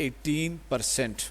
18%।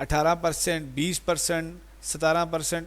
18%, 20%, 17%।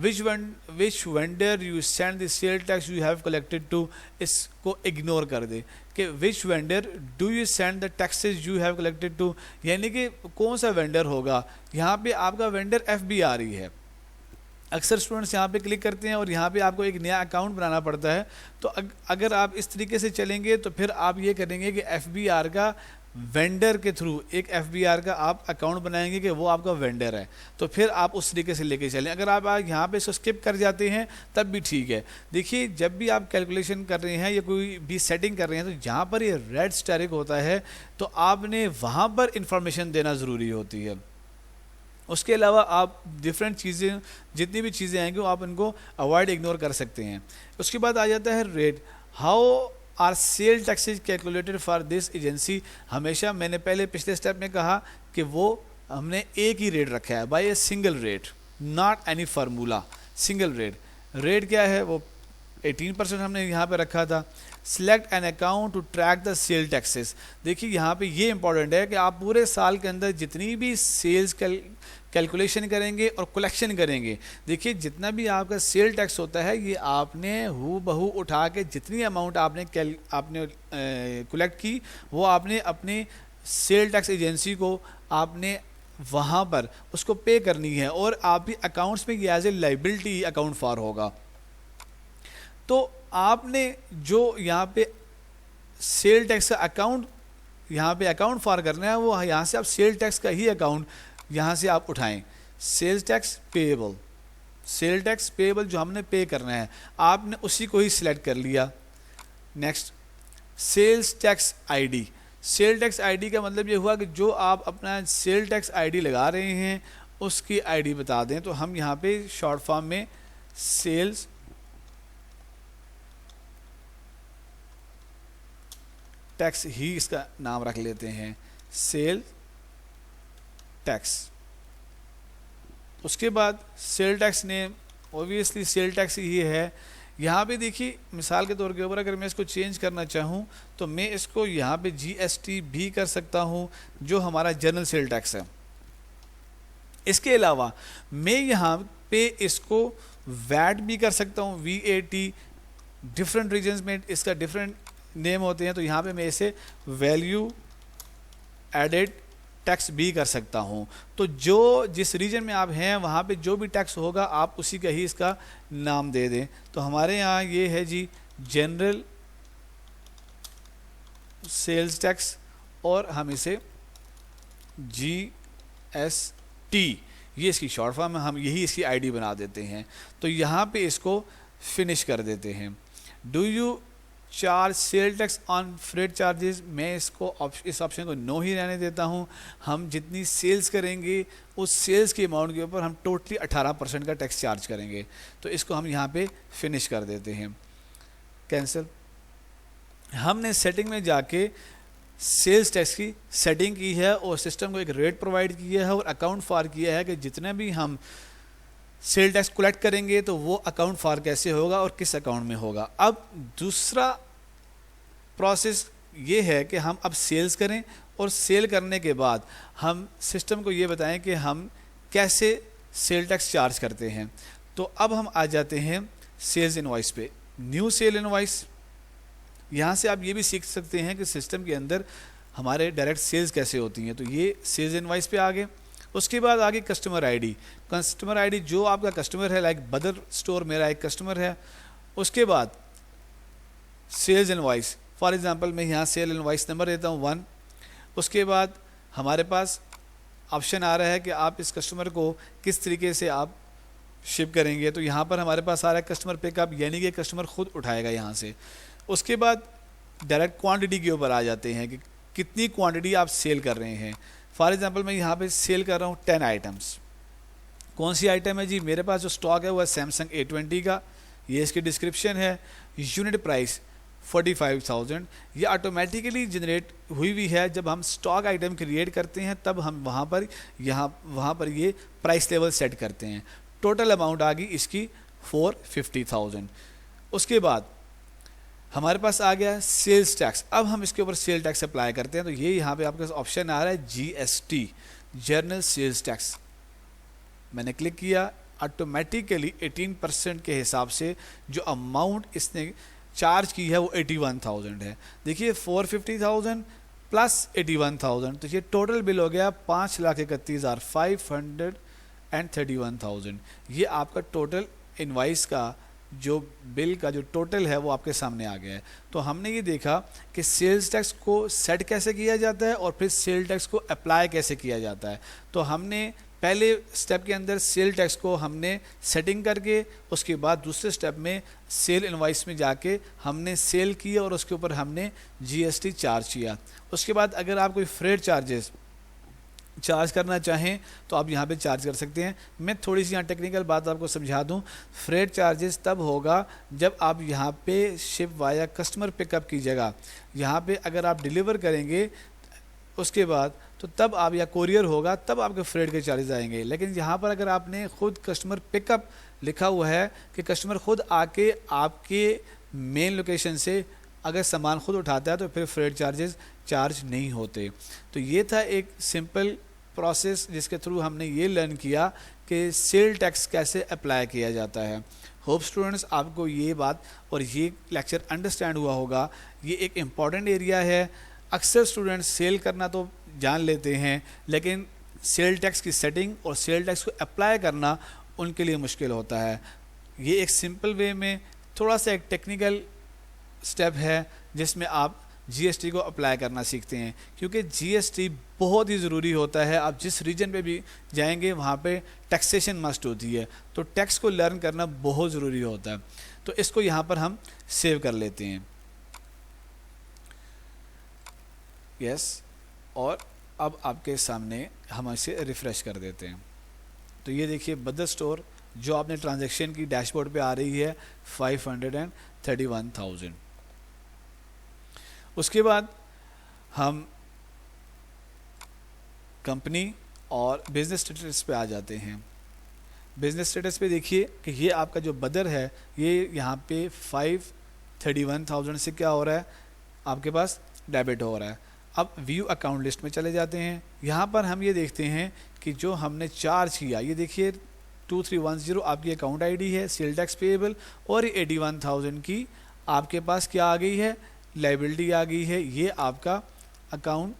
which vendor you send the sale tax you have collected to, اس کو ignore کر دے کہ which vendor do you send the taxes you have collected to, یعنی کہ کون سا vendor ہوگا. یہاں پہ آپ کا وینڈر ایف بی آر ہی ہے. اکثر اسٹوڈنٹس یہاں پہ کلک کرتے ہیں اور یہاں پہ آپ کو ایک نیا اکاؤنٹ بنانا پڑتا ہے. تو اگر آپ اس طریقے سے چلیں گے تو پھر آپ یہ کریں گے کہ ایف بی آر کا وینڈر کے تھرو ایک ایف بی آر کا آپ اکاؤنٹ بنائیں گے کہ وہ آپ کا وینڈر ہے, تو پھر آپ اس طریقے سے لے کے چلیں. اگر آپ یہاں پہ اس کو اسکپ کر جاتے ہیں تب بھی ٹھیک ہے. دیکھیے جب بھی آپ کیلکولیشن کر رہے ہیں یا کوئی بھی سیٹنگ کر رہے ہیں تو جہاں پر یہ ریڈ اسٹیرک ہوتا ہے تو آپ نے وہاں پر انفارمیشن دینا ضروری ہوتی ہے. اس کے علاوہ آپ ڈفرینٹ چیزیں جتنی بھی چیزیں آئیں گی وہ آپ ان کو اوائڈ اگنور کر سکتے ہیں. اس کے بعد آ جاتا ہے rate. How are sale taxes calculated for this agency. ہمیشہ میں نے پہلے پچھلے اسٹیپ میں کہا کہ وہ ہم نے ایک ہی ریٹ رکھا ہے, by a single rate, not any formula, single rate. Rate کیا ہے وہ 18% ہم نے یہاں پہ رکھا تھا. Select an account to track the sale taxes. دیکھیے یہاں پہ یہ امپورٹنٹ ہے کہ آپ پورے سال کے اندر جتنی بھی سیلز کیلکولیشن کریں گے اور کلیکشن کریں گے, دیکھیے جتنا بھی آپ کا سیل ٹیکس ہوتا ہے یہ آپ نے ہو بہو اٹھا کے جتنی اماؤنٹ آپ نے کلیکٹ کی وہ آپ نے اپنی سیل ٹیکس ایجنسی کو آپ نے وہاں پر اس کو پے کرنی ہے, اور آپ بھی اکاؤنٹس میں یہ as a liability account for ہوگا. تو آپ نے جو یہاں پہ سیل ٹیکس کا اکاؤنٹ یہاں پہ اکاؤنٹ فار کرنا ہے وہ یہاں سے آپ سیل ٹیکس کا ہی اکاؤنٹ یہاں سے آپ اٹھائیں. Sales tax payable, sale tax payable جو ہم نے پے کرنا ہے آپ نے اسی کو ہی سلیکٹ کر لیا. Next sales tax I D. Sale tax I D کا مطلب یہ ہوا کہ جو آپ اپنا سیل ٹیکس آئی ڈی لگا رہے ہیں اس کی آئی ڈی بتا دیں. تو ہم یہاں پہ شارٹ فارم میں سیلز ٹیکس ہی اس کا نام رکھ لیتے ہیں, سیل ٹیکس. اس کے بعد سیل ٹیکس نیم اوبویسلی سیل ٹیکس ہی ہے. یہاں پہ دیکھیے مثال کے طور کے اوپر اگر میں اس کو چینج کرنا چاہوں تو میں اس کو یہاں پہ جی ایس ٹی بھی کر سکتا ہوں جو ہمارا جنرل سیل ٹیکس ہے. اس کے علاوہ میں یہاں پہ اس کو ویٹ بھی کر سکتا ہوں, وی اے ٹی. ڈفرینٹ ریجنز میں اس کا ڈفرینٹ نیم ہوتے ہیں, تو یہاں پہ میں اسے ویلیو ایڈڈ ٹیکس بھی کر سکتا ہوں. تو جو جس ریجن میں آپ ہیں وہاں پہ جو بھی ٹیکس ہوگا آپ اسی کا ہی اس کا نام دے دیں. تو ہمارے یہاں یہ ہے جی جنرل سیلز ٹیکس اور ہم اسے جی ایس ٹی, یہ اس کی شارٹ فارم ہے, ہم یہی اس کی آئی ڈی بنا دیتے ہیں. تو یہاں پہ اس کو فنش کر دیتے ہیں. Do you charge sale tax on freight charges. میں اس آپشن کو نو ہی رہنے دیتا ہوں. ہم جتنی سیلز کریں گے اس سیلز کی اماؤنٹ کے اوپر ہم ٹوٹلی 18% کا ٹیکس چارج کریں گے. تو اس کو ہم یہاں پہ فنش کر دیتے ہیں, کینسل. ہم نے سیٹنگ میں جا کے سیلز ٹیکس کی سیٹنگ کی ہے اور سسٹم کو ایک ریٹ پرووائڈ کیا ہے اور اکاؤنٹ فار کیا ہے کہ جتنے بھی ہم سیل ٹیکس کلیکٹ کریں گے تو وہ اکاؤنٹ فار کیسے ہوگا اور کس اکاؤنٹ میں ہوگا. اب دوسرا پروسیس یہ ہے کہ ہم اب سیلز کریں اور سیل کرنے کے بعد ہم سسٹم کو یہ بتائیں کہ ہم کیسے سیل ٹیکس چارج کرتے ہیں. تو اب ہم آ جاتے ہیں سیلز انوائس پہ, نیو سیل انوائس. یہاں سے آپ یہ بھی سیکھ سکتے ہیں کہ سسٹم کے اندر ہمارے ڈائریکٹ سیلز کیسے ہوتی ہیں. تو یہ سیلز انوائس پہ آگے. اس کے بعد آگے customer I D. Customer I D جو آپ کا کسٹمر ہے, لائک بدر اسٹور میرا ایک کسٹمر ہے. اس کے بعد سیلز انوائس, فار ایگزامپل میں یہاں سیل انوائس نمبر دیتا ہوں 1. اس کے بعد ہمارے پاس آپشن آ رہا ہے کہ آپ اس کسٹمر کو کس طریقے سے آپ شپ کریں گے. تو یہاں پر ہمارے پاس آ رہا ہے کسٹمر پک اپ, یعنی کہ کسٹمر خود اٹھائے گا یہاں سے. اس کے بعد ڈائریکٹ کوانٹٹی کے اوپر آ جاتے ہیں کہ کتنی کوانٹٹی آپ سیل کر رہے ہیں. فار ایگزامپل میں یہاں پہ سیل کر رہا ہوں 10 آئٹمس. کون سی آئٹم ہے جی؟ میرے پاس جو اسٹاک ہے وہ ہے سیمسنگ A20 کا. یہ اس کی ڈسکرپشن ہے. Unit price 45,000. یہ آٹومیٹیکلی جنریٹ ہوئی ہے. جب ہم اسٹاک آئٹم کریٹ کرتے ہیں تب ہم وہاں پر یہ پرائس لیول سیٹ کرتے ہیں. ٹوٹل اماؤنٹ آ گئی اس کی 450,000. اس کے بعد ہمارے پاس آ گیا سیلز ٹیکس. اب ہم اس کے اوپر سیل ٹیکس اپلائی کرتے ہیں. تو یہ یہاں پہ آپ کا آپشن آ رہا ہے GST, جنرل سیلز ٹیکس. میں نے کلک کیا, آٹومیٹیکلی 18% کے حساب سے جو اماؤنٹ اس نے چارج کی ہے وہ 81,000 ہے. دیکھیے 450,000 پلس 81,000 تو یہ ٹوٹل بل ہو گیا 5,31,531,000. یہ آپ کا ٹوٹل انوائس کا جو بل کا جو ٹوٹل ہے وہ آپ کے سامنے آ گیا ہے. تو ہم نے یہ دیکھا کہ سیلز ٹیکس کو سیٹ کیسے کیا جاتا ہے اور پھر سیل ٹیکس کو اپلائی کیسے کیا جاتا ہے. تو ہم نے پہلے سٹیپ کے اندر سیل ٹیکس کو ہم نے سیٹنگ کر کے اس کے بعد دوسرے سٹیپ میں سیل انوائس میں جا کے ہم نے سیل کیا اور اس کے اوپر ہم نے جی ایس ٹی چارج کیا. اس کے بعد اگر آپ کوئی فریٹ چارجز چارج کرنا چاہیں تو آپ یہاں پہ چارج کر سکتے ہیں. میں تھوڑی سی یہاں ٹیکنیکل بات آپ کو سمجھا دوں. فریٹ چارجز تب ہوگا جب آپ یہاں پہ شپ وایا کسٹمر پک اپ کی جگہ یہاں پہ اگر آپ ڈیلیور کریں گے اس کے بعد تو تب آپ یا کوریئر ہوگا تب آپ کے فریٹ کے چارجز آئیں گے. لیکن یہاں پر اگر آپ نے خود کسٹمر پک اپ لکھا ہوا ہے کہ کسٹمر خود آ کے آپ کے مین لوکیشن سے اگر سامان خود اٹھاتا ہے تو پھر فریٹ چارجز چارج نہیں ہوتے. تو یہ تھا ایک سمپل پروسیس جس کے تھرو ہم نے یہ لرن کیا کہ سیل ٹیکس کیسے اپلائی کیا جاتا ہے. ہوپ اسٹوڈنٹس آپ کو یہ بات اور یہ لیکچر انڈرسٹینڈ ہوا ہوگا. یہ ایک امپورٹنٹ ایریا ہے. اکثر اسٹوڈنٹس سیل کرنا تو جان لیتے ہیں لیکن سیل ٹیکس کی سیٹنگ اور سیل ٹیکس کو اپلائی کرنا ان کے لیے مشکل ہوتا ہے. یہ ایک سمپل وے میں تھوڑا سا ایک ٹیکنیکل سٹیپ ہے جس میں آپ جی ایس ٹی کو اپلائی کرنا سیکھتے ہیں کیونکہ جی ایس ٹی بہت ہی ضروری ہوتا ہے. آپ جس ریجن پہ بھی جائیں گے وہاں پہ ٹیکسیشن مسٹ ہوتی ہے تو ٹیکس کو لرن کرنا بہت ضروری ہوتا ہے. تو اس کو یہاں پر ہم سیو کر لیتے ہیں. یس اور اب آپ کے سامنے ہم اسے ریفریش کر دیتے ہیں. تو یہ دیکھیے بدر اسٹور جو آپ نے ٹرانزیکشن کی ڈیش بورڈ پہ آ رہی ہے 531,000. اس کے بعد ہم کمپنی اور بزنس اسٹیٹس پہ آ جاتے ہیں. بزنس اسٹیٹس پہ دیکھیے کہ یہ آپ کا جو بدر ہے یہ یہاں پہ 531,000 سے کیا ہو رہا ہے آپ کے پاس ڈیبٹ ہو رہا ہے. اب ویو اکاؤنٹ لسٹ میں چلے جاتے ہیں. یہاں پر ہم یہ دیکھتے ہیں کہ جو ہم نے چارج کیا یہ دیکھیے 2310 آپ کی اکاؤنٹ آئی ڈی ہے سیل ٹیکس پیبل اور 81,000 کی آپ کے پاس کیا آ گئی ہے لائبلٹی آ گئی ہے. یہ آپ کا اکاؤنٹ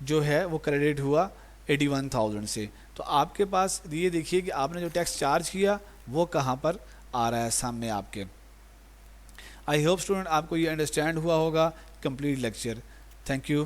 جو ہے وہ کریڈٹ ہوا 81,000 سے. تو آپ کے پاس یہ دیکھیے کہ آپ نے جو ٹیکس چارج کیا وہ کہاں پر آ رہا ہے سامنے آپ کے. آئی ہوپ اسٹوڈنٹ آپ کو یہ انڈرسٹینڈ ہوا ہوگا کمپلیٹ لیکچر. Thank you.